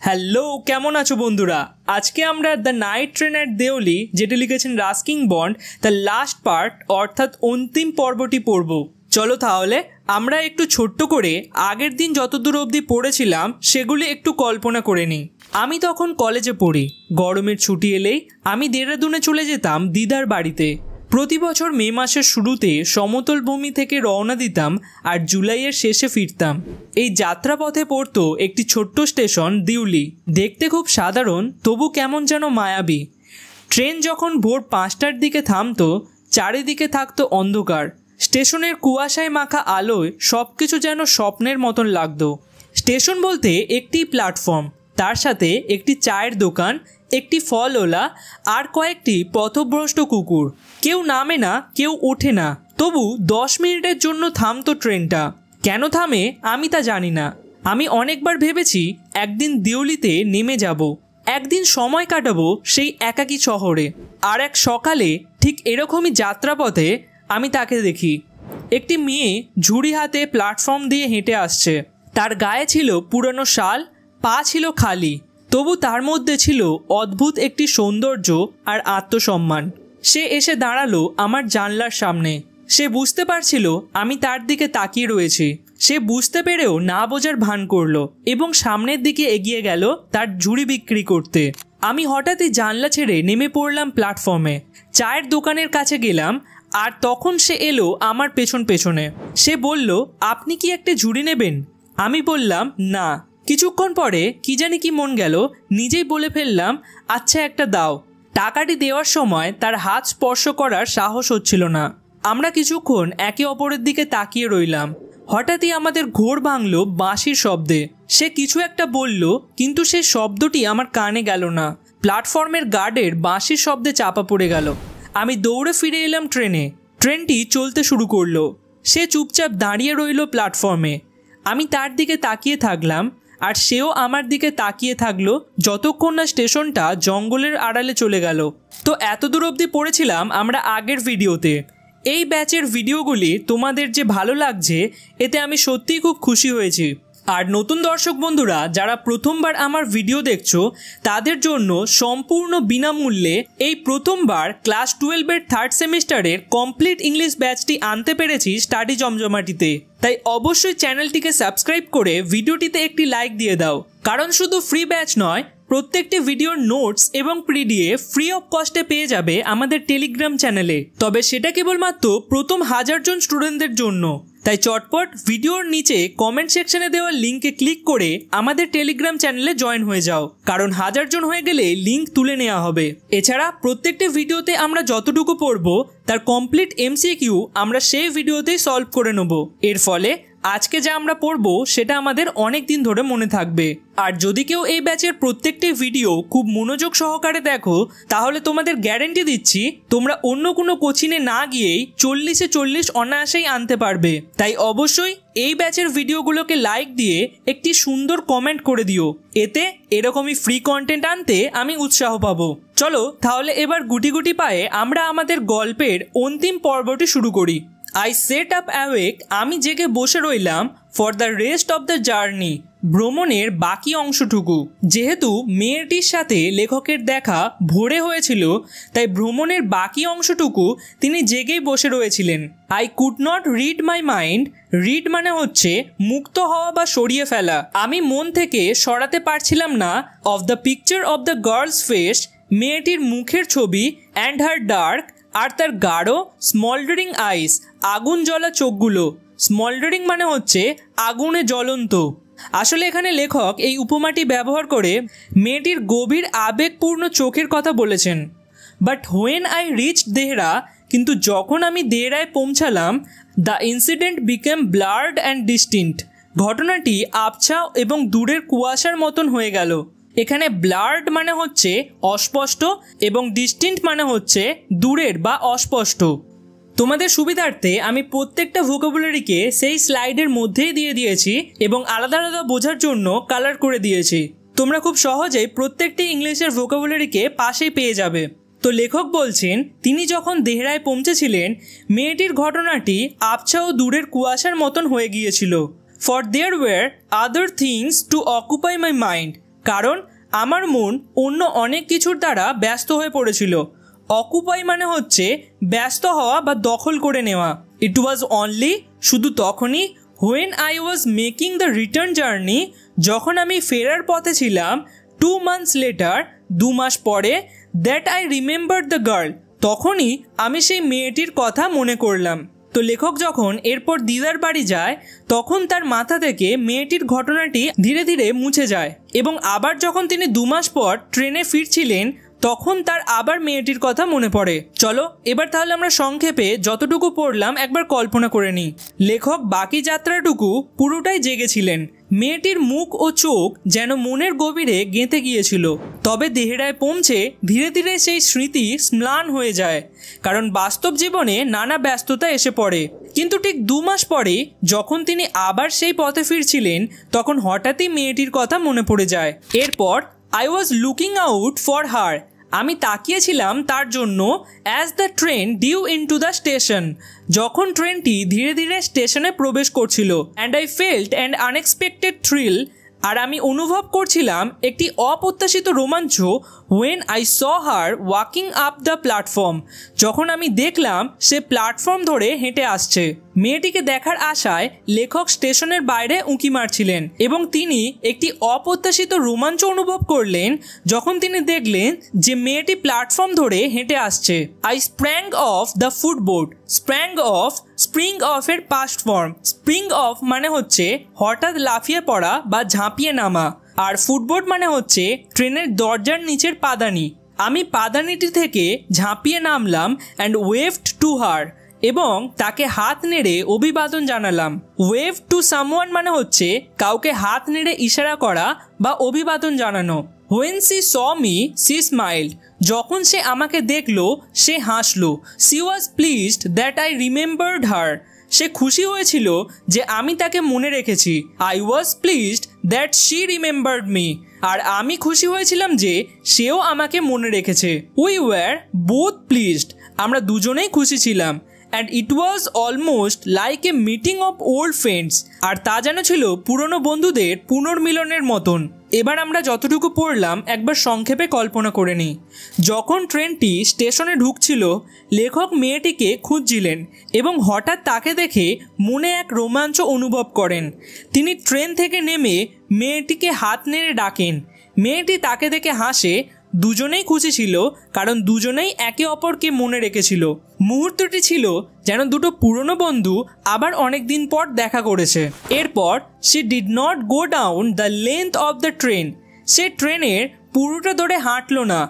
Hello, কেমন আছো বন্ধুরা? আজকে আমরা the night train at Deoli, যেটা লিখেছেন রাস্কিন বন্ড, তার লাস্ট পার্ট অর্থাৎ অন্তিম পর্বটি পড়ব। চলো তাহলে আমরা একটু ছোট্ট করে আগের দিন যতদূর অবধি পড়েছিলাম সেগুলি একটু কল্পনা করে নিই। আমি তখন কলেজে পড়ি। গরমের ছুটি এলেই আমি দেহরাদুনে চলে যেতাম দিদার বাড়িতে। প্রতি বছর মে মাসের শুরুতে সমতল ভূমি থেকে রওনা দিতাম আর জুলাইয়ের শেষে ফিরতাম। এই যাত্রাপথে পড়তো একটি ছোট্ট স্টেশন দেওলি। দেখতে খুব সাধারণ, তবু কেমন যেন মায়াবী। ট্রেন যখন ভোর 5টার দিকে থামতো, চারিদিকে থাকতো অন্ধকার। স্টেশনের কুয়াশায় মাখা আলোয় সব কিছু যেন স্বপ্নের মতন লাগতো। স্টেশন বলতে একটি প্ল্যাটফর্ম, তার সাথে একটি চায়ের দোকান, একটি ফলওয়ালা আর কয়েকটি পথভ্রষ্ট কুকুর। কেউ নামে না, কেউ ওঠে না, তবু 10 মিনিটের জন্য থামতো ট্রেনটা। কেন থামে আমি তা জানি না। আমি অনেকবার ভেবেছি একদিন দেওলিতে নেমে যাব, একদিন সময় কাটাবো সেই একাকী শহরে। আর এক সকালে ঠিক এরকমই যাত্রাপথে আমি তাকে দেখি। একটি মেয়ে ঝুড়ি হাতে প্ল্যাটফর্ম দিয়ে হেঁটে আসছে। তার গায়ে ছিল পুরনো শাল, পা ছিল খালি, তবু তার মধ্যে ছিল অদ্ভুত একটি সৌন্দর্য আর আত্মসম্মান। সে এসে দাঁড়ালো আমার জানলার সামনে। সে বুঝতে পারছিল আমি তার দিকে তাকিয়ে রয়েছি। সে বুঝতে পেরেও না বোঝার ভান করলো এবং সামনের দিকে এগিয়ে গেল তার ঝুড়ি বিক্রি করতে। আমি হঠাৎই জানলা ছেড়ে নেমে পড়লাম প্ল্যাটফর্মে। চায়ের দোকানের কাছে গেলাম আর তখন সে এলো আমার পেছন পেছনে। সে বলল, আপনি কি একটা ঝুড়ি নেবেন? আমি বললাম না। কিছুক্ষণ পরে কি জানি কি মন গেল, নিজেই বলে ফেললাম, আচ্ছা একটা দাও। টাকাটি দেওয়ার সময় তার হাত স্পর্শ করার সাহস হচ্ছিল না। আমরা কিছুক্ষণ একে অপরের দিকে তাকিয়ে রইলাম। হঠাৎই আমাদের ঘোর ভাঙল বাঁশির শব্দে। সে কিছু একটা বলল, কিন্তু সে শব্দটি আমার কানে গেল না। প্ল্যাটফর্মের গার্ডের বাঁশির শব্দে চাপা পড়ে গেল। আমি দৌড়ে ফিরে এলাম ট্রেনে। ট্রেনটি চলতে শুরু করলো। সে চুপচাপ দাঁড়িয়ে রইল প্ল্যাটফর্মে। আমি তার দিকে তাকিয়ে থাকলাম আর সেও আমার দিকে তাকিয়ে থাকলো যতক্ষণ না স্টেশনটা জঙ্গলের আড়ালে চলে গেল। তো এতদূর অবধি পড়েছিলাম আমরা আগের ভিডিওতে। এই ব্যাচের ভিডিওগুলি তোমাদের যে ভালো লাগছে, এতে আমি সত্যিই খুব খুশি হয়েছি। আর নতুন দর্শক বন্ধুরা যারা প্রথমবার আমার ভিডিও দেখছো, তাদের জন্য সম্পূর্ণ বিনামূল্যে এই প্রথমবার ক্লাস 12-এর 3rd সেমিস্টারের কমপ্লিট ইংলিশ ব্যাচটি আনতে পেরেছি স্টাডি জমজমাটিতে। তাই অবশ্যই চ্যানেলটিকে সাবস্ক্রাইব করে ভিডিওটিতে একটি লাইক দিয়ে দাও। কারণ শুধু ফ্রি ব্যাচ নয়, প্রত্যেকটি ভিডিওর নোটস এবং পিডিএফ ফ্রি অফ কস্টে পেয়ে যাবে আমাদের টেলিগ্রাম চ্যানেলে। তবে সেটা কেবলমাত্র প্রথম 1000 জন স্টুডেন্টদের জন্য। তাই চটপট ভিডিওর নিচে কমেন্ট সেকশনে দেওয়া লিঙ্কে ক্লিক করে আমাদের টেলিগ্রাম চ্যানেলে জয়েন হয়ে যাও, কারণ 1000 জন হয়ে গেলে লিঙ্ক তুলে নেওয়া হবে। এছাড়া প্রত্যেকটি ভিডিওতে আমরা যতটুকু পড়ব তার কমপ্লিট এমসিকিউ আমরা সেই ভিডিওতেই সলভ করে নেব। এর ফলে আজকে যা আমরা পড়বো সেটা আমাদের অনেক দিন ধরে মনে থাকবে। আর যদি কেউ এই ব্যাচের প্রত্যেকটি ভিডিও খুব মনোযোগ সহকারে দেখো, তাহলে তোমাদের গ্যারেন্টি দিচ্ছি তোমরা অন্য কোনো কোচিংয়ে না গিয়েই 40-এ 40 অনায়াসেই আনতে পারবে। তাই অবশ্যই এই ব্যাচের ভিডিওগুলোকে লাইক দিয়ে একটি সুন্দর কমেন্ট করে দিও। এতে এরকমই ফ্রি কন্টেন্ট আনতে আমি উৎসাহ পাবো। চলো তাহলে এবার গুটি গুটি পায়ে আমরা আমাদের গল্পের অন্তিম পর্বটি শুরু করি। I set up awake, আমি জেগে বসে রইলাম for the rest of the journey, ভ্রমণের বাকি অংশটুকু। যেহেতু মেয়েটির সাথে লেখকের দেখা ভোরে হয়েছিল, তাই ভ্রমণের বাকি অংশটুকু তিনি জেগেই বসে রয়েছিলেন। I could not read my mind, read মানে হচ্ছে মুক্ত হওয়া বা সরিয়ে ফেলা। আমি মন থেকে সরাতে পারছিলাম না of the picture of the girls face, মেয়েটির মুখের ছবি, অ্যান্ড হার ডার্ক, আর তার গাঢ় স্মল্ডারিং আইস, আগুন জ্বলা চোখগুলো। স্মল্ডারিং মানে হচ্ছে আগুনে জ্বলন্ত। আসলে এখানে লেখক এই উপমাটি ব্যবহার করে মেয়েটির গভীর আবেগপূর্ণ চোখের কথা বলেছেন। But when I reached Dehra, কিন্তু যখন আমি দেহরায় পৌঁছালাম, the incident became blurred and distinct, ঘটনাটি আবছা এবং দূরের কুয়াশার মতন হয়ে গেল। এখানে ব্লার্ড মানে হচ্ছে অস্পষ্ট এবং ডিস্টিংক্ট মানে হচ্ছে দূরের বা অস্পষ্ট। তোমাদের সুবিধার্থে আমি প্রত্যেকটা ভোকাবুলারিকে সেই স্লাইডের মধ্যেই দিয়ে দিয়েছি এবং আলাদা আলাদা বোঝার জন্য কালার করে দিয়েছি। তোমরা খুব সহজেই প্রত্যেকটি ইংলিশের ভোকাবুলারিকে পাশেই পেয়ে যাবে। তো লেখক বলছেন, তিনি যখন দেহরায় পৌঁছেছিলেন, মেয়েটির ঘটনাটি আবছা ও দূরের কুয়াশার মতন হয়ে গিয়েছিল। For there were other things to occupy my mind, কারণ আমার মন অন্য অনেক কিছুর দ্বারা ব্যস্ত হয়ে পড়েছিল। অকুপাই মানে হচ্ছে ব্যস্ত হওয়া বা দখল করে নেওয়া। ইট ওয়াজ অনলি শুধু তখনই when I was making the return journey, যখন আমি ফেরার পথে ছিলাম, 2 months লেটার 2 মাস পরে, that I remember the girl, তখনই আমি সেই মেয়েটির কথা মনে করলাম। তো লেখক যখন এরপর দিদার বাড়ি যায় তখন তার মাথা থেকে মেয়েটির ঘটনাটি ধীরে ধীরে মুছে যায় এবং আবার যখন তিনি 2 মাস পর ট্রেনে ফিরছিলেন তখন তার আবার মেয়েটির কথা মনে পড়ে। চলো এবার তাহলে আমরা সংক্ষেপে যতটুকু পড়লাম একবার কল্পনা করে নিই। লেখক বাকি যাত্রাটুকু পুরোটাই জেগেছিলেন। মেয়েটির মুখ ও চোখ যেন মনের গভীরে গেঁথে গিয়েছিল। তবে দেহেরায় পৌঁছে ধীরে ধীরে সেই স্মৃতি ম্লান হয়ে যায়, কারণ বাস্তব জীবনে নানা ব্যস্ততা এসে পড়ে। কিন্তু ঠিক 2 মাস পরে যখন তিনি আবার সেই পথে ফিরছিলেন তখন হঠাৎই মেয়েটির কথা মনে পড়ে যায়। এরপর I was looking out for her, আমি তাকিয়েছিলাম তার জন্য, as the train due into the station, যখন ট্রেনটি ধীরে ধীরে স্টেশনে প্রবেশ করছিল। And I felt an unexpected thrill, আর আমি অনুভব করছিলাম একটি অপ্রত্যাশিত রোমাঞ্চ, when I saw her walking up the platform, যখন আমি দেখলাম সে প্ল্যাটফর্ম ধরে হেঁটে আসছে। মেয়েটিকে দেখার আশায় লেখক স্টেশনের বাইরে উঁকি মারছিলেন এবং তিনি একটি অপ্রত্যাশিত রোমাঞ্চ অনুভব করলেন যখন তিনি দেখলেন যে মেয়েটি প্ল্যাটফর্ম ধরে হেঁটে আসছে। I sprang of the ফুটবোর্ড, sprang of spring of এর পাস্ট ফর্ম। স্প্রিং অফ মানে হচ্ছে হঠাৎ লাফিয়ে পড়া বা ঝাঁপিয়ে নামা, আর ফুটবোর্ড মানে হচ্ছে ট্রেনের দরজার নিচের পাদানি। আমি পাদানিটি থেকে ঝাঁপিয়ে নামলাম অ্যান্ড ওয়েভড টু হার, এবং তাকে হাত নেড়ে অভিবাদন জানালাম। ওয়েভ টু সামওয়ান মানে হচ্ছে কাউকে হাত নেড়ে ইশারা করা বা অভিবাদন জানানো। When she saw me she smiled, যখন সে আমাকে দেখলো সে হাসলো। She was pleased that I remembered her, সে খুশি হয়েছিল যে আমি তাকে মনে রেখেছি। I was pleased that she remembered me, আর আমি খুশি হয়েছিলাম যে সেও আমাকে মনে রেখেছে। উই ওয়ার বোথ প্লিজড, আমরা দুজনেই খুশি ছিলাম। And it was almost like a meeting of old friends, আর তা যেন ছিল পুরনো বন্ধুদের পুনর্মিলনের মতন। এবার আমরা যতটুকু পড়লাম একবার সংক্ষেপে কল্পনা করে নিই। যখন ট্রেনটি স্টেশনে ঢুকছিল লেখক মেয়েটিকে খুঁজছিলেন এবং হঠাৎ তাকে দেখে মনে এক রোমাঞ্চ অনুভব করেন। তিনি ট্রেন থেকে নেমে মেয়েটিকে হাত নেড়ে ডাকেন। মেয়েটি তাকে দেখে হাসে। দুজনেই খুশি ছিল কারণ দুজনেই একে অপরকে মনে রেখেছিল। মুহূর্তটি ছিল যেন দুটো পুরনো বন্ধু আবার অনেক দিন পর দেখা করেছে। এরপর সে did not go down the length of the train, সে ট্রেনের পুরোটা ধরে হাঁটলো না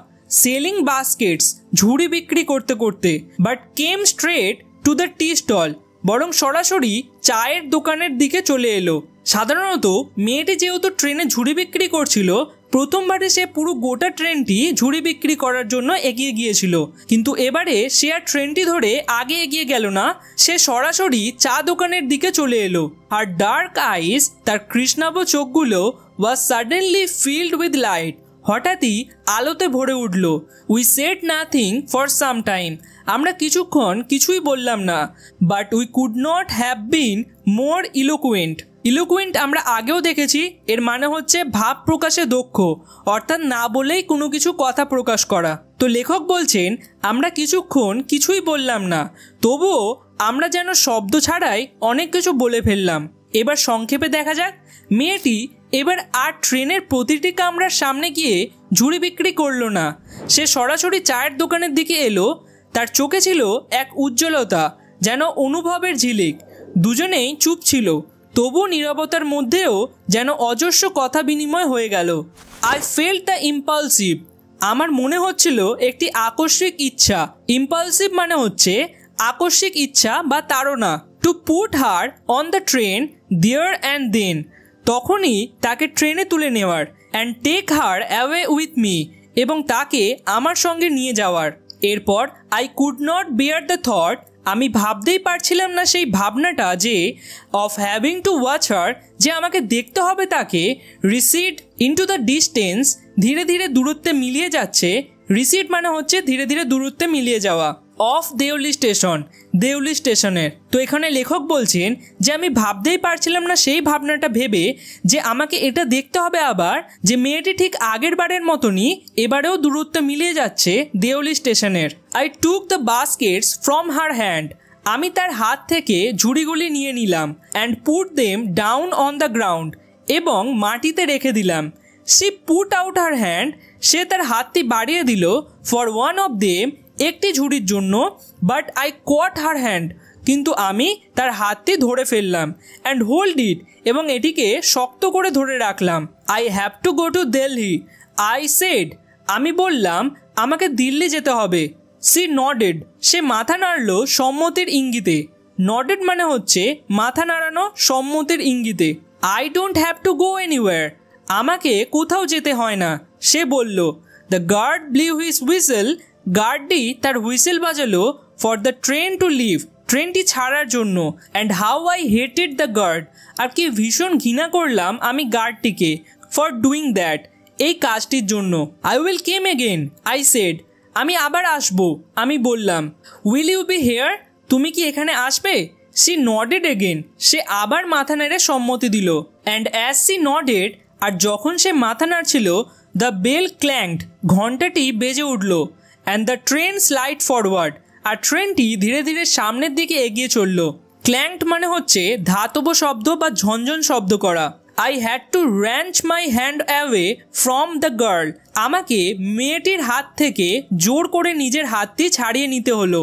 সেলিং বাস্কেটস, ঝুড়ি বিক্রি করতে করতে, but came straight to the tea stall, বরং সরাসরি চায়ের দোকানের দিকে চলে এলো। সাধারণত মেয়েটি যেহেতু ট্রেনে ঝুড়ি বিক্রি করছিল প্রথমবারে সে পুরো গোটা ট্রেনটি ঝুড়ি বিক্রি করার জন্য এগিয়ে গিয়েছিল, কিন্তু এবারে সে আর ট্রেনটি ধরে আগে এগিয়ে গেল না, সে সরাসরি চা দোকানের দিকে চলে এলো। আর ডার্ক আইস, তার কৃষ্ণাভ চোখগুলো, ওয়াজ সাডেনলি ফিল্ড উইথ লাইট, হঠাৎই আলোতে ভরে উঠল। We sat nothing for some time, আমরা কিছুক্ষণ কিছুই বললাম না। But we could not have been more eloquent. Eloquent আমরা আগেও দেখেছি, এর মানে হচ্ছে ভাব প্রকাশে দক্ষ, অর্থাৎ না বলেই কোনো কিছু কথা প্রকাশ করা। তো লেখক বলছেন আমরা কিছুক্ষণ কিছুই বললাম না, তবুও আমরা যেন শব্দ ছাড়াই অনেক কিছু বলে ফেললাম। এবার সংক্ষেপে দেখা যাক। মেয়েটি এবার আর ট্রেনের প্রতিটি কামরার সামনে গিয়ে ঝুড়ি বিক্রি করলো না, সে সরাসরি চায়ের দোকানের দিকে এলো। তার চোখে ছিল এক উজ্জ্বলতা, যেন অনুভবের ঝিলিক। দুজনেই চুপ ছিল, তবু নীরবতার মধ্যেও যেন অজস্র কথা বিনিময় হয়ে গেল। আই ফেল্ট দ্য ইম্পালসিভ, আমার মনে হচ্ছিল একটি আকস্মিক ইচ্ছা। ইম্পালসিভ মানে হচ্ছে আকস্মিক ইচ্ছা বা তাড়না। To put her on the train there and then, তখনই তাকে ট্রেনে তুলে নেওয়ার। And take her away with me, এবং তাকে আমার সঙ্গে নিয়ে যাওয়ার। এরপর I could not bear the thought, আমি ভাবতেই পারছিলাম না সেই ভাবনাটা যে of having to watch her, যে আমাকে দেখতে হবে তাকে। রিসিড ইনটু দ্য ডিস্টেন্স, ধীরে ধীরে দূরত্বে মিলিয়ে যাচ্ছে। রিসিড মানে হচ্ছে ধীরে ধীরে দূরত্বে মিলিয়ে যাওয়া। অফ দেউলি স্টেশন, দেউলি স্টেশনের। তো এখানে লেখক বলছেন যে আমি ভাবতেই পারছিলাম না সেই ভাবনাটা ভেবে যে আমাকে এটা দেখতে হবে আবার যে মেয়েটি ঠিক আগের বারের মতনই এবারেও দূরত্ব মিলিয়ে যাচ্ছে দেউলি স্টেশনের। I took the baskets from her hand, আমি তার হাত থেকে ঝুড়িগুলি নিয়ে নিলাম। And put them down on the ground, এবং মাটিতে রেখে দিলাম। She put out her hand, সে তার হাতটি বাড়িয়ে দিল ফর ওয়ান অফ দেম, একটি ঝুড়ির জন্য। But I caught her hand, কিন্তু আমি তার হাতটি ধরে ফেললাম। অ্যান্ড হোল্ড ইট, এবং এটিকে শক্ত করে ধরে রাখলাম। I have to go to Delhi, I said, আমি বললাম আমাকে দিল্লি যেতে হবে। সি নডেড, সে মাথা নাড়ল সম্মতির ইঙ্গিতে। নডেড মানে হচ্ছে মাথা নাড়ানো সম্মতির ইঙ্গিতে। I don't have to go anywhere, আমাকে কোথাও যেতে হয় না, সে বলল। The guard blew whis whistle, গার্ডটি তার হুইসেল বাজালো for the train to leave, ট্রেনটি ছাড়ার জন্য। And how I hated the guard, আর কি ভীষণ ঘৃণা করলাম আমি গার্ডটিকে ফর ডুইং দ্যাট, এই কাজটির জন্য। I will came again, I said, আমি আবার আসবো, আমি বললাম। উইল ইউ বি হেয়ার, তুমি কি এখানে আসবে? সি নডেড এগেন, সে আবার মাথা নেড়ে সম্মতি দিল। অ্যান্ড অ্যাজ সি নডেড, আর যখন সে মাথা নাড়ছিল, দ্য বেল ক্ল্যাংড, ঘন্টাটি বেজে উঠল। And the train slide forward, আর ট্রেনটি ধীরে ধীরে সামনের দিকে এগিয়ে চলল। ক্ল্যাংড মানে হচ্ছে ধাতব শব্দ বা ঝনঝন শব্দ করা। I had two ranch my hand away from the girl, আমাকে মেয়েটির হাত থেকে জোর করে নিজের হাতটি ছাড়িয়ে নিতে হলো।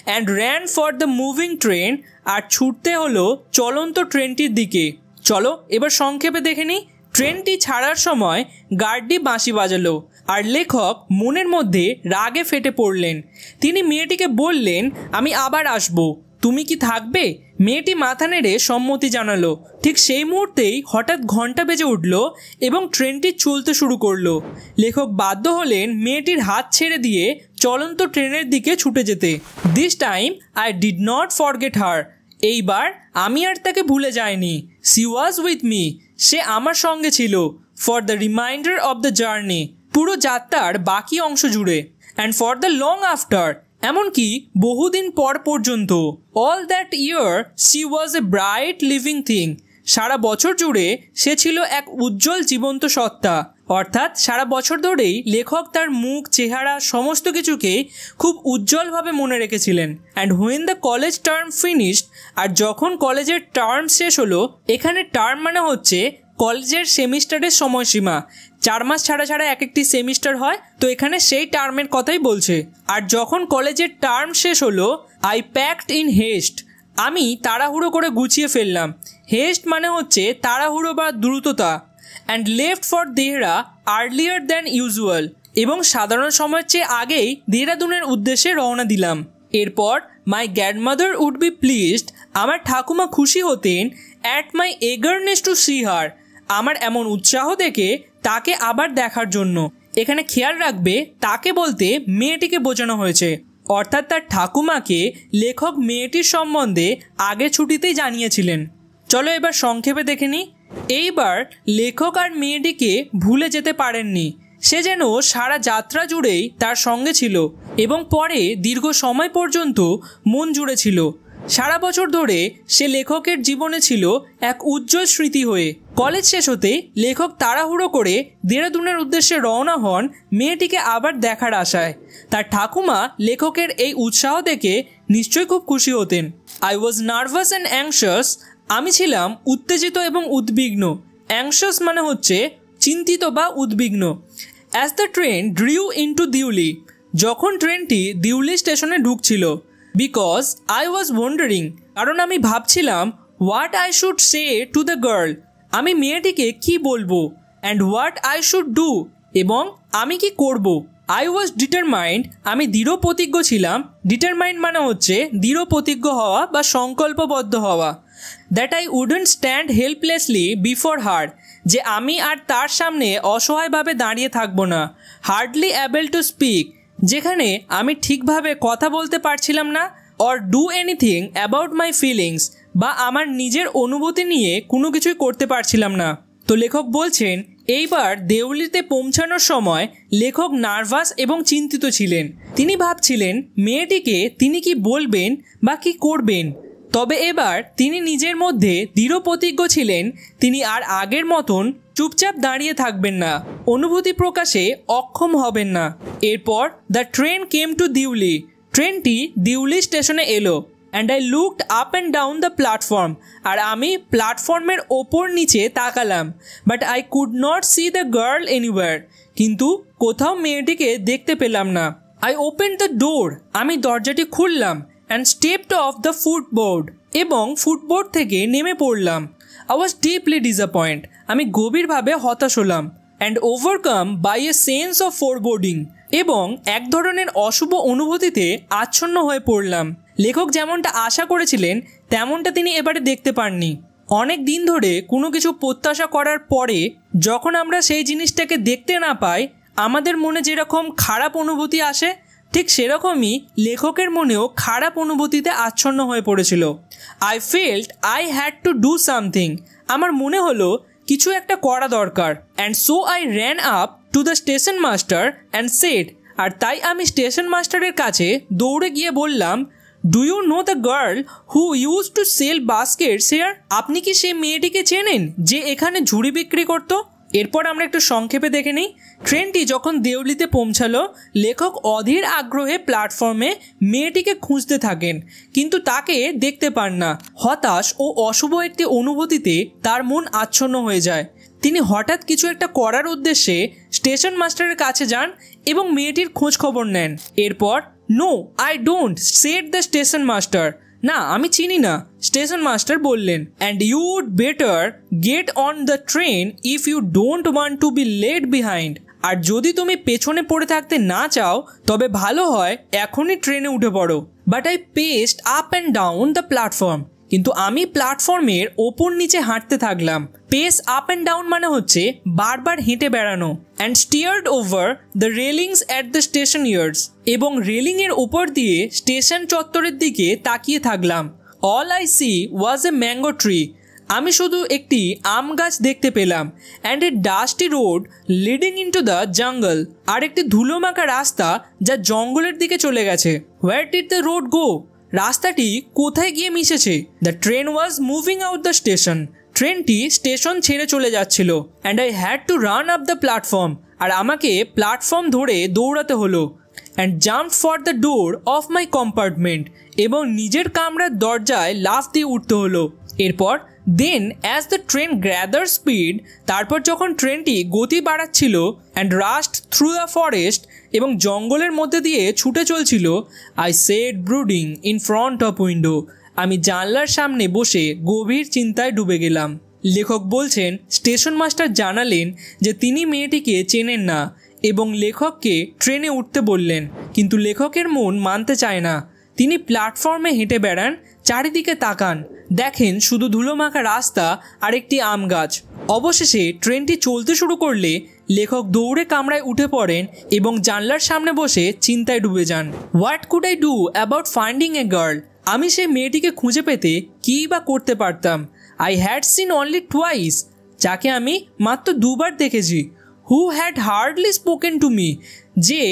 And ran for the moving train, আর ছুটতে হলো চলন্ত ট্রেনটির দিকে। চলো এবার সংক্ষেপে দেখে নিই। ট্রেনটি ছাড়ার সময় গার্ডটি বাঁশি বাজালো, আর লেখক মনের মধ্যে রাগে ফেটে পড়লেন। তিনি মেয়েটিকে বললেন আমি আবার আসবো, তুমি কি থাকবে? মেয়েটি মাথা নেড়ে সম্মতি জানালো। ঠিক সেই মুহূর্তেই হঠাৎ ঘন্টা বেজে উঠল এবং ট্রেনটি চলতে শুরু করলো। লেখক বাধ্য হলেন মেয়েটির হাত ছেড়ে দিয়ে চলন্ত ট্রেনের দিকে ছুটে যেতে। This time I did not forget her, এইবার আমি আর তাকে ভুলে যাইনি। সি ওয়াজ উইথ মি, সে আমার সঙ্গে ছিল। For the reminder of the journey, পুরো যাত্রার বাকি অংশ জুড়ে। And for the long after, এমনকি বহুদিন পর পর্যন্ত। All that year she was a bright living thing, সারা বছর জুড়ে সে ছিল এক উজ্জ্বল জীবন্ত সত্তা। অর্থাৎ সারা বছর ধরেই লেখক তার মুখ, চেহারা সমস্ত কিছুকে খুব উজ্জ্বলভাবে মনে রেখেছিলেন। And when the college term finished, আর যখন কলেজের টার্ম শেষ হলো, এখানে টার্ম মানে হচ্ছে কলেজের সেমিস্টারের সময়সীমা। 4 মাস ছাড়া ছাড়া এক একটি সেমিস্টার হয়, তো এখানে সেই টার্মের কথাই বলছে। আর যখন কলেজের টার্ম শেষ হলো, আই প্যাকড ইন হেস্ট, আমি তাড়াহুড়ো করে গুছিয়ে ফেললাম। হেস্ট মানে হচ্ছে তাড়াহুড়ো বা দ্রুততা। And left for Dehra earlier than usual, এবং সাধারণ সময়ের চেয়ে আগেই দেহরাদুনের উদ্দেশ্যে রওনা দিলাম। এরপর my grandmother would be pleased, আমার ঠাকুমা খুশি হতেন। At my eagerness to see her, আমার এমন উৎসাহ দেখে তাকে আবার দেখার জন্য। এখানে খেয়াল রাখবে তাকে বলতে মেয়েটিকে বোঝানো হয়েছে, অর্থাৎ তার ঠাকুমাকে লেখক মেয়েটির সম্বন্ধে আগে ছুটিতেই জানিয়েছিলেন। চলো এবার সংক্ষেপে দেখে নিই। এইবার লেখক আর মেয়েটিকে ভুলে যেতে পারেননি। সে যেন সারা যাত্রা জুড়েই তার সঙ্গে ছিল এবং পরে দীর্ঘ সময় পর্যন্ত মন জুড়ে ছিল। সারা বছর ধরে সে লেখকের জীবনে ছিল এক উজ্জ্বল স্মৃতি হয়ে। কলেজ শেষ হতে লেখক তাড়াহুড়ো করে দেহরাদুনের উদ্দেশ্যে রওনা হন মেয়েটিকে আবার দেখার আশায়। তার ঠাকুমা লেখকের এই উৎসাহ দেখে নিশ্চয়ই খুব খুশি হতেন। I was nervous and anxious, আমি ছিলাম উত্তেজিত এবং উদ্বিগ্ন। অ্যাংশাস মানে হচ্ছে চিন্তিত বা উদ্বিগ্ন। As the train drew into Deoli, যখন ট্রেনটি দিউলি স্টেশনে ঢুকছিল। বিকজ আই ওয়াজ ওয়ান্ডারিং, কারণ আমি ভাবছিলাম what I should say two the girl, আমি মেয়েটিকে কি বলবো। And what I should do, এবং আমি কি করব। আই ওয়াজ ডিটারমাইন্ড, আমি দৃঢ় প্রতিজ্ঞ ছিলাম। ডিটারমাইন্ড মানে হচ্ছে দৃঢ় প্রতিজ্ঞ হওয়া বা সংকল্পবদ্ধ হওয়া। That I wouldn't stand helplessly before her, যে আমি আর তার সামনে অসহায়ভাবে দাঁড়িয়ে থাকবো না। হার্ডলি অ্যাবল টু স্পিক, যেখানে আমি ঠিকভাবে কথা বলতে পারছিলাম না। Or do anything about my feelings, বা আমার নিজের অনুভূতি নিয়ে কোনো কিছুই করতে পারছিলাম না। তো লেখক বলছেন এইবার দেউলিতে পৌঁছানোর সময় লেখক নার্ভাস এবং চিন্তিত ছিলেন। তিনি ভাবছিলেন মেয়েটিকে তিনি কি বলবেন বা কি করবেন। তবে এবার তিনি নিজের মধ্যে দৃঢ় প্রতিজ্ঞ ছিলেন তিনি আর আগের মতন চুপচাপ দাঁড়িয়ে থাকবেন না, অনুভূতি প্রকাশে অক্ষম হবেন না। এরপর the train came to Deoli. ট্রেনটি দিউলি স্টেশনে এলো and I looked up and down the platform. আর আমি প্ল্যাটফর্মের ওপর নিচে তাকালাম, but I could not see the girl anywhere. কিন্তু কোথাও মেয়েটিকে দেখতে পেলাম না। I open the door. আমি দরজাটি খুললাম and stepped off the footboard এবং ফুটবোর্ড থেকে নেমে পড়লাম। I was deeply disappoint. আমি গভীরভাবে হতাশ হলাম and overcome by a sense of ফোরবোর্ডিং, এবং এক ধরনের অশুভ অনুভূতিতে আচ্ছন্ন হয়ে পড়লাম। লেখক যেমনটা আশা করেছিলেন তেমনটা তিনি এবারে দেখতে পাননি। অনেক দিন ধরে কোনো কিছু প্রত্যাশা করার পরে যখন আমরা সেই জিনিসটাকে দেখতে না পাই, আমাদের মনে যেরকম খারাপ অনুভূতি আসে, ঠিক সেরকমই লেখকের মনেও খারাপ অনুভূতিতে আচ্ছন্ন হয়ে পড়েছিল। I felt I had to do something. আমার মনে হলো কিছু একটা করা দরকার। And so I ran up to the station master and said. আর তাই আমি স্টেশন মাস্টারের কাছে দৌড়ে গিয়ে বললাম, do you know the girl who use to sell baskets here? আপনি কি সেই মেয়েটিকে চেনেন যে এখানে ঝুড়ি বিক্রি করতো? এরপর আমরা একটু সংক্ষেপে দেখে নিই। ট্রেনটি যখন দেউলিতে পৌঁছালো, লেখক অধীর আগ্রহে প্ল্যাটফর্মে মেয়েটিকে খুঁজতে থাকেন, কিন্তু তাকে দেখতে পান না। হতাশ ও অশুভ একটি অনুভূতিতে তার মন আচ্ছন্ন হয়ে যায়। তিনি হঠাৎ কিছু একটা করার উদ্দেশ্যে স্টেশন মাস্টারের কাছে যান এবং মেয়েটির খোঁজ খবর নেন। এরপর no I don't, said the station master. না, আমি চিনি না, স্টেশন মাস্টার বললেন। And you would better get on the train if you don't want to be late behind. আর যদি তুমি পেছনে পড়ে থাকতে না চাও তবে ভালো হয় এখনই ট্রেনে উঠে পড়ো। But I paced up and down the platform. কিন্তু আমি প্ল্যাটফর্মের ওপর নিচে হাঁটতে থাকলাম। পেস আপ অ্যান্ড ডাউন মানে হচ্ছে বারবার হেঁটে বেড়ানো। And stared over the railings at the station yards. এবং রেলিংয়ের ওপর দিয়ে স্টেশন চত্বরের দিকে তাকিয়ে থাকলাম। All I see was a mango tree. আমি শুধু একটি আম গাছ দেখতে পেলাম। And a dusty road leading into the jungle. আর একটি ধুলোমাখা রাস্তা যা জঙ্গলের দিকে চলে গেছে। Where did the road go? রাস্তাটি কোথায় গিয়ে মিশেছে? The train was moving out the station. ট্রেনটি স্টেশন ছেড়ে চলে যাচ্ছিল। And I had to run up the platform. আর আমাকে প্ল্যাটফর্ম ধরে দৌড়াতে হলো। And jump for the door of my compartment. এবং নিজের কামরার দরজায় লাফ দিয়ে উঠতে হলো। এরপর then as the train gather speed, তারপর যখন ট্রেনটি গতি বাড়াচ্ছিল and rushed through the forest, এবং জঙ্গলের মধ্যে দিয়ে ছুটে চলছিল, I said brooding in front of window. আমি জানলার সামনে বসে গভীর চিন্তায় ডুবে গেলাম। লেখক বলছেন স্টেশন মাস্টার জানালেন যে তিনি মেয়েটিকে চেনেন না এবং লেখককে ট্রেনে উঠতে বললেন, কিন্তু লেখকের মন মানতে চায় না। তিনি প্ল্যাটফর্মে হেঁটে বেড়ান, চারিদিকে তাকান, দেখেন শুধু ধুলোমাখা রাস্তা আর একটি আম গাছ। অবশেষে ট্রেনটি চলতে শুরু করলে লেখক দৌড়ে কামরায় উঠে পড়েন এবং জানলার সামনে বসে চিন্তায় ডুবে যান। What could I do about finding a girl? আমি সেই মেয়েটিকে খুঁজে পেতে কী বা করতে পারতাম? I had seen only twice, যাকে আমি মাত্র দুবার দেখেছি। Who had hardly spoken to me, যে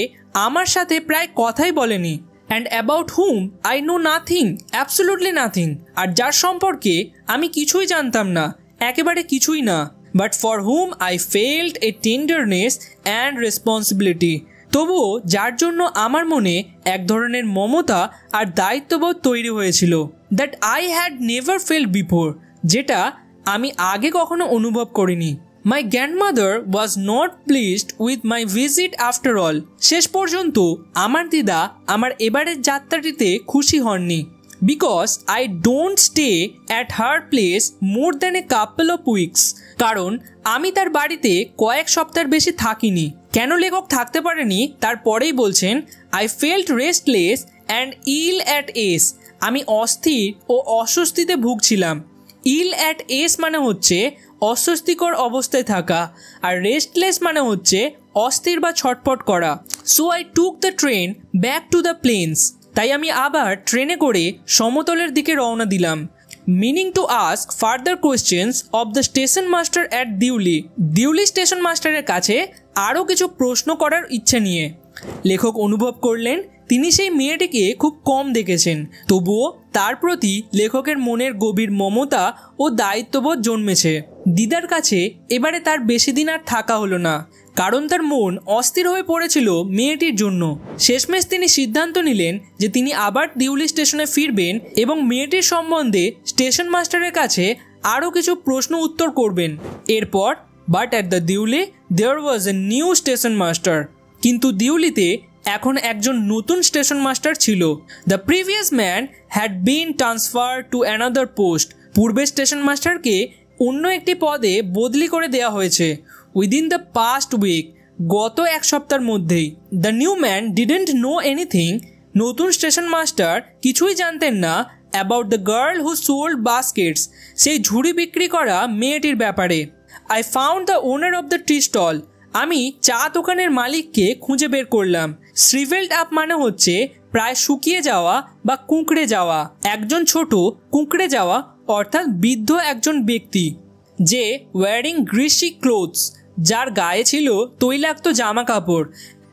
আমার সাথে প্রায় কথাই বলেনি। And about whom I know nothing, absolutely nothing. আর যার সম্পর্কে আমি কিছুই জানতাম না, একেবারে কিছুই না। But for whom I felt a tenderness and responsibility. তবুও যার জন্য আমার মনে এক ধরনের মমতা আর দায়িত্ববোধ তৈরি হয়েছিল। That I had never felt before, যেটা আমি আগে কখনো অনুভব করিনি। My grandmother was not pleased with my visit after all. শেষ পর্যন্ত আমার দিদা আমার এবারের যাত্রাটিতে খুশি হননি। Because I don't stay at her place more than a couple of weeks. কারণ আমি তার বাড়িতে কয়েক সপ্তাহের বেশি থাকিনি। কেন লেখক থাকতে পারেনি তারপরেই বলছেন, I felt restless and ill at ease. আমি অস্থির ও অস্বস্তিতে ভুগছিলাম। ইল অ্যাট এস মানে হচ্ছে অস্বস্তিকর অবস্থায় থাকা, আর রেস্টলেস মানে হচ্ছে অস্থির বা ছটফট করা। So I took the train back to the plains. তাই আমি আবার ট্রেনে করে সমতলের দিকে রওনা দিলাম। meaning to ask further questions of the station master at Dewey. Dewey station মাস্টারের কাছে আরও কিছু প্রশ্ন করার ইচ্ছে নিয়ে। লেখক অনুভব করলেন তিনি সেই মেয়েটিকে খুব কম দেখেছেন, তবুও তার প্রতি লেখকের মনের গভীর মমতা ও দায়িত্ববোধ জন্মেছে। দিদার কাছে এবারে তার বেশি দিন আর থাকা হলো না, কারণ তার মন অস্থির হয়ে পড়েছিল মেয়েটির জন্য। শেষমেশ তিনি সিদ্ধান্ত নিলেন যে তিনি আবার দিউলি স্টেশনে ফিরবেন এবং মেয়েটির সম্বন্ধে স্টেশন মাস্টারের কাছে আরও কিছু প্রশ্ন উত্তর করবেন। এরপর but at the Deoli there was a new station master. কিন্তু দিউলিতে এখন একজন নতুন স্টেশন মাস্টার ছিল। The previous man had been transfer to another post. পূর্বের স্টেশন মাস্টারকে অন্য একটি পদে বদলি করে দেওয়া হয়েছে উইদিন দ্য পাস্ট উইক, গত এক সপ্তাহের মধ্যেই। The new man didn't know anything. নতুন স্টেশন মাস্টার কিছুই জানতেন না about the girl who sold baskets, সেই ঝুড়ি বিক্রি করা মেয়েটির ব্যাপারে। I found the owner of the tea stall. আমি চা দোকানের মালিককে খুঁজে বের করলাম। শ্রিভেলড আপ মানে হচ্ছে প্রায় শুকিয়ে যাওয়া বা কুঁকড়ে যাওয়া। একজন ছোট কুঁকড়ে যাওয়া অর্থাৎ বৃদ্ধ একজন ব্যক্তি যে ওয়ারিং গ্রিসি ক্লোথস, যার গায়ে ছিল তৈলাক্ত জামা কাপড়।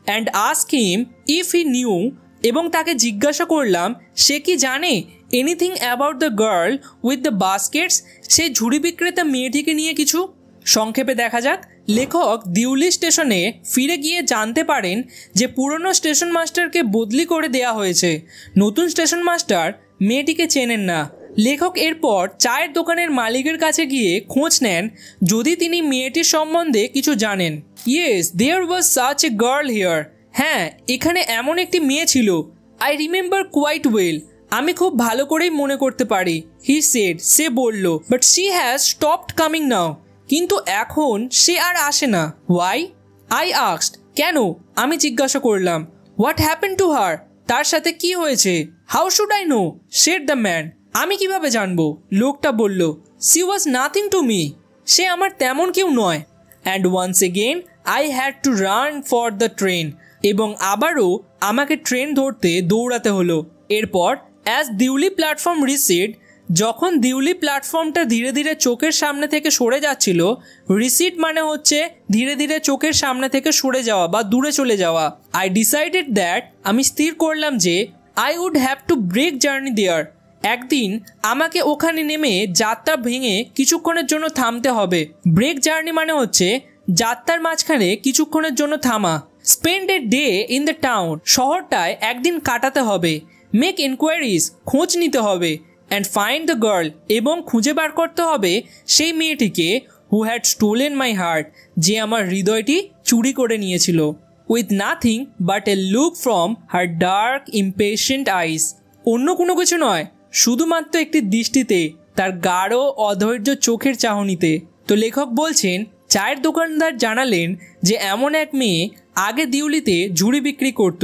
And ask him if he knew, এবং তাকে জিজ্ঞাসা করলাম সে কি জানে anything about the girl with the Vazquez, সেই ঝুড়ি বিক্রেতা মেয়েটিকে নিয়ে কিছু। সংক্ষেপে দেখা যাক, লেখক দিউলি স্টেশনে ফিরে গিয়ে জানতে পারেন যে পুরনো স্টেশন মাস্টারকে বদলি করে দেয়া হয়েছে। নতুন স্টেশন মাস্টার মেয়েটিকে চেনেন না। লেখক এরপর চায়ের দোকানের মালিকের কাছে গিয়ে খোঁজ নেন যদি তিনি মেয়েটির সম্বন্ধে কিছু জানেন। Yes, there was such a girl here. হ্যাঁ, এখানে এমন একটি মেয়ে ছিল। I remember quite well. আমি খুব ভালো করেই মনে করতে পারি। হি সেড, সে বলল। But she has stopped coming now. কিন্তু এখন সে আর আসে না। ওয়াই? I asked. কেন? আমি জিজ্ঞাসা করলাম। What happen to her? তার সাথে কি হয়েছে? How should I know? Said the man. আমি কিভাবে জানবো? লোকটা বলল। She was nothing to me. সে আমার তেমন কেউ নয়। And once again I had to run for the train. এবং আবারও আমাকে ট্রেন ধরতে দৌড়াতে হলো। এরপর অ্যাজ দিউলি প্ল্যাটফর্ম রিসিড, যখন দিউলি প্ল্যাটফর্মটা ধীরে ধীরে চোখের সামনে থেকে সরে যাচ্ছিল, রিসিড মানে হচ্ছে ধীরে ধীরে চোখের সামনে থেকে সরে যাওয়া বা দূরে চলে যাওয়া। আই ডিসাইডেড দ্যাট, আমি স্থির করলাম যে I would have to break journey there, একদিন আমাকে ওখানে নেমে যাত্রা ভেঙে কিছুক্ষণের জন্য থামতে হবে। ব্রেক জার্নি মানে হচ্ছে যাত্রার মাঝখানে কিছুক্ষণের জন্য থামা। Spend a day in the town, শহরটায় একদিন কাটাতে হবে। মেক এনকোয়ারিজ, খোঁজ নিতে হবে। অ্যান্ড ফাইন্ড দ্য গার্ল, এবং খুঁজে বার করতে হবে সেই মেয়েটিকে who had stolen my heart, যে আমার হৃদয়টি চুরি করে নিয়েছিল। With nothing but a look from her dark impatient eyes, অন্য কোনো কিছু নয়, শুধুমাত্র একটি দৃষ্টিতে, তার গাঢ় অধৈর্য চোখের চাহনিতে। তো লেখক বলছেন চায়ের দোকানদার জানালেন যে এমন এক মেয়ে আগে দিউলিতে ঝুড়ি বিক্রি করত,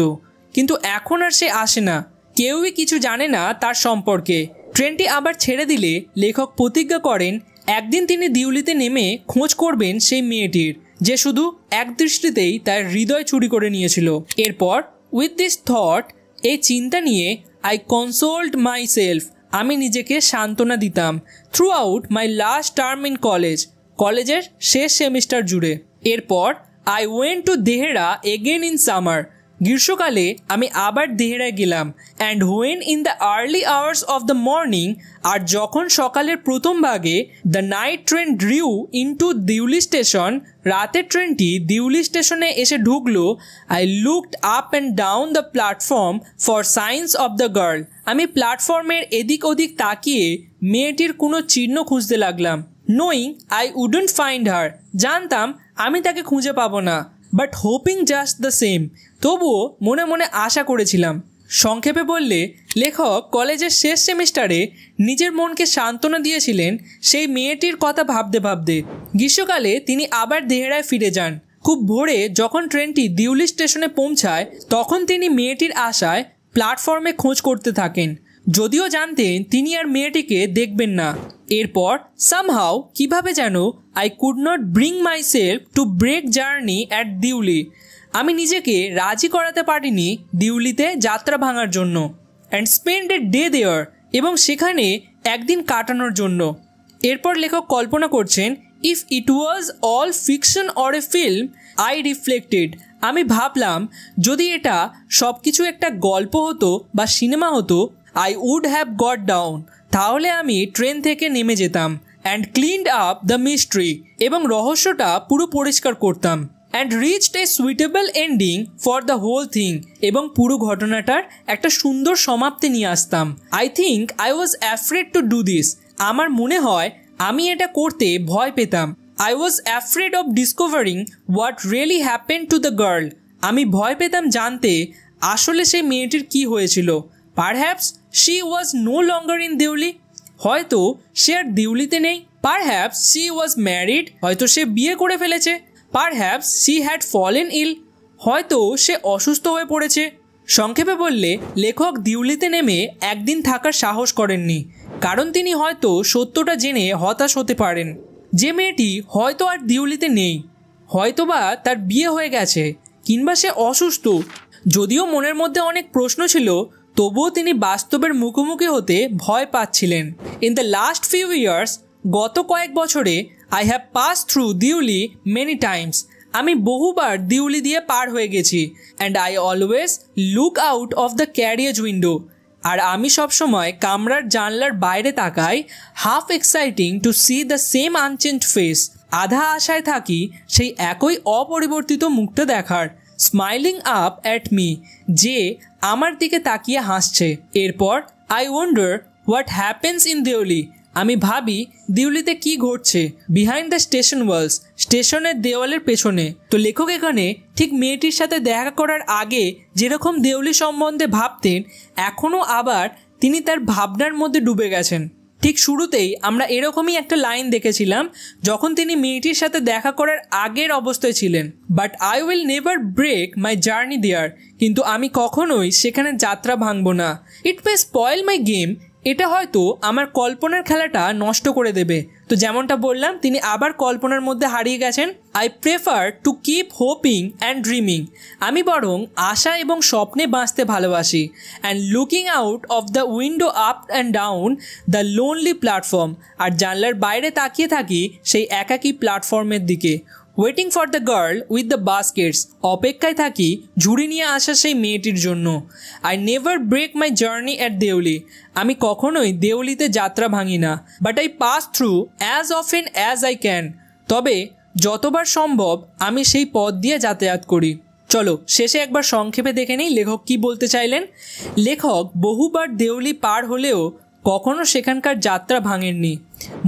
কিন্তু এখন আর সে আসে না। কেউই কিছু জানে না তার সম্পর্কে। ট্রেনটি আবার ছেড়ে দিলে লেখক প্রতিজ্ঞা করেন একদিন তিনি দিউলিতে নেমে খোঁজ করবেন সেই মেয়েটির, যে শুধু এক দৃষ্টিতেই তার হৃদয় চুরি করে নিয়েছিল। এরপর উইথ দিস থট, এই চিন্তা নিয়ে আই কনসোল্ড মাই সেলফ, আমি নিজেকে সান্ত্বনা দিতাম throughout my last term in college, কলেজের শেষ সেমিস্টার জুড়ে। এরপর I went to Dehra again in summer, গ্রীষ্মকালে আমি আবার দেহরায় গেলাম। And when in the early hours of the morning, আর যখন সকালের প্রথম ভাগে the night train drew into Deoli station, রাতের ট্রেনটি দিউলি স্টেশনে এসে ঢুকলো, I looked up and down the platform for signs of the girl, আমি প্ল্যাটফর্মের এদিক ওদিক তাকিয়ে মেয়েটির কোনো চিহ্ন খুঁজতে লাগলাম। Knowing I wouldn't find her, জানতাম আমি তাকে খুঁজে পাবো না। But hoping just the same, তবুও মনে মনে আশা করেছিলাম। সংক্ষেপে বললে লেখক কলেজের শেষ সেমিস্টারে নিজের মনকে সান্ত্বনা দিয়েছিলেন সেই মেয়েটির কথা ভাবতে ভাবতে। গ্রীষ্মকালে তিনি আবার দেহরায় ফিরে যান। খুব ভোরে যখন ট্রেনটি দিউলি স্টেশনে পৌঁছায়, তখন তিনি মেয়েটির আশায় প্ল্যাটফর্মে খোঁজ করতে থাকেন, যদিও জানতেন তিনি আর মেয়েটিকে দেখবেন না। এরপর সামহাউ, কিভাবে যেন, I could not bring myself to break journey at Deoli, আমি নিজেকে রাজি করাতে পারিনি দিউলিতে যাত্রা ভাঙার জন্য। And spend a day there, এবং সেখানে একদিন কাটানোর জন্য। এরপর লেখক কল্পনা করছেন, if it was all fiction or a film I reflected. আমি ভাবলাম যদি এটা সব কিছু একটা গল্প হতো বা সিনেমা হতো, I would have got down, তাহলে আমি ট্রেন থেকে নেমে যেতাম, and cleaned up the mystery, এবং রহস্যটা পুরো পরিষ্কার করতাম, and reached a suitable ending for the whole thing, এবং পুরো ঘটনাটার একটা সুন্দর সমাপ্তি নিয়ে আসতাম। I think I was afraid to do this. আমার মনে হয় আমি এটা করতে ভয় পেতাম। I was afraid of discovering what really happen to the girl. আমি ভয় পেতাম জানতে আসলে সেই মেয়েটির কী হয়েছিল। Perhaps she was no longer in Deoli. হয়তো সে আর দেউলিতে নেই। Perhaps she was married. হয়তো সে বিয়ে করে ফেলেছে। Perhaps she had fallen ill. হয়তো সে অসুস্থ হয়ে পড়েছে। সংক্ষেপে বললে, লেখক দিউলিতে নেমে একদিন থাকার সাহস করেননি, কারণ তিনি হয়তো সত্যটা জেনে হতাশ হতে পারেন। যে মেয়েটি হয়তো আর দিউলিতে নেই, হয়তোবা তার বিয়ে হয়ে গেছে, কিংবা সে অসুস্থ। যদিও মনের মধ্যে অনেক প্রশ্ন ছিল, তবুও তিনি বাস্তবের মুখোমুখি হতে ভয় পাচ্ছিলেন। In the last few years, গত কয়েক বছরে, I have pass through Deoli many times. আমি বহুবার দিউলি দিয়ে পার হয়ে গেছি। And I always look out of the carriage window. আর আমি সবসময় কামরার জানলার বাইরে তাকাই, half exciting to see the same unchanged face. আধা আশায় থাকি সেই একই অপরিবর্তিত মুখটা দেখার, স্মাইলিং আপ অ্যাট মি, যে আমার দিকে তাকিয়ে হাসছে। এরপর I wonder what happens in Deoli. আমি ভাবি দিউলিতে কি ঘটছে বিহাইন্ড দ্য স্টেশন ওয়ালস, স্টেশনের দেওয়ালের পেছনে। তো লেখক এখানে ঠিক মেয়েটির সাথে দেখা করার আগে যেরকম দেউলি সম্বন্ধে ভাবতেন, এখনও আবার তিনি তার ভাবনার মধ্যে ডুবে গেছেন। ঠিক শুরুতেই আমরা এরকমই একটা লাইন দেখেছিলাম যখন তিনি মেয়েটির সাথে দেখা করার আগের অবস্থায় ছিলেন, but I will never break my journey there. কিন্তু আমি কখনোই সেখানে যাত্রা ভাঙব না। It may spoil my game. এটা হয়তো আমার কল্পনার খেলাটা নষ্ট করে দেবে। তো যেমনটা বললাম, তিনি আবার কল্পনার মধ্যে হারিয়ে গেছেন। I prefer to keep hoping and dreaming. আমি বরং আশা এবং স্বপ্নে বাঁচতে ভালোবাসি। And looking out of the window up and down the lonely platform. আর জানলার বাইরে তাকিয়ে থাকি সেই একাকী প্ল্যাটফর্মের দিকে। Waiting for the girl with the baskets. অপেক্ষায় থাকি ঝুড়ি নিয়ে আসা সেই মেয়েটির জন্য। I never break my journey at Deoli. আমি কখনোই দেউলিতে যাত্রা ভাঙি না। But I pass through as often as I can. তবে যতবার সম্ভব আমি সেই পথ দিয়ে যাতায়াত করি। চলো শেষে একবার সংক্ষেপে দেখে নিই লেখক কি বলতে চাইলেন। লেখক বহুবার দেউলি পার হলেও কখনো সেখানকার যাত্রা ভাঙেননি।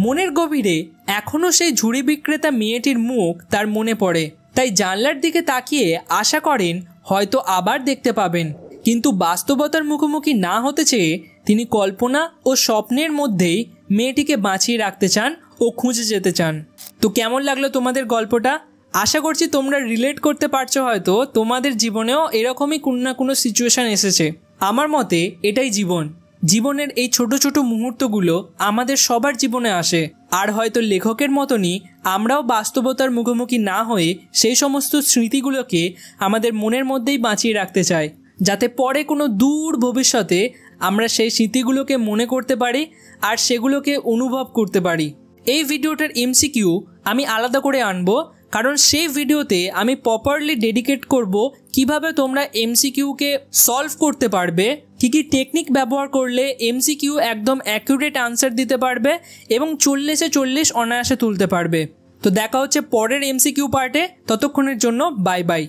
মনের গভীরে এখনও সেই ঝুড়ি বিক্রেতা মেয়েটির মুখ তার মনে পড়ে। তাই জানলার দিকে তাকিয়ে আশা করেন হয়তো আবার দেখতে পাবেন। কিন্তু বাস্তবতার মুখোমুখি না হতে চেয়ে তিনি কল্পনা ও স্বপ্নের মধ্যেই মেয়েটিকে বাঁচিয়ে রাখতে চান ও খুঁজে যেতে চান। তো কেমন লাগলো তোমাদের গল্পটা? আশা করছি তোমরা রিলেট করতে পারছো। হয়তো তোমাদের জীবনেও এরকমই কোনো না কোনো সিচুয়েশান এসেছে। আমার মতে এটাই জীবন। জীবনের এই ছোট ছোট মুহূর্তগুলো আমাদের সবার জীবনে আসে। আর হয়তো লেখকের মতনই আমরাও বাস্তবতার মুখোমুখি না হয়ে সেই সমস্ত স্মৃতিগুলোকে আমাদের মনের মধ্যেই বাঁচিয়ে রাখতে চাই, যাতে পরে কোনো দূর ভবিষ্যতে আমরা সেই স্মৃতিগুলোকে মনে করতে পারি আর সেগুলোকে অনুভব করতে পারি। এই ভিডিওটার এমসিকিউ আমি আলাদা করে আনবো, কারণ সেই ভিডিওতে আমি প্রপারলি ডেডিকেট করব কিভাবে তোমরা এমসিকিউকে সলভ করতে পারবে, কী কী টেকনিক ব্যবহার করলে এমসিকিউ একদম অ্যাকুরেট আনসার দিতে পারবে এবং 40-এ 40 অনায়াসে তুলতে পারবে। তো দেখা হচ্ছে পরের এমসিকিউ পার্টে। ততক্ষণের জন্য বাই বাই।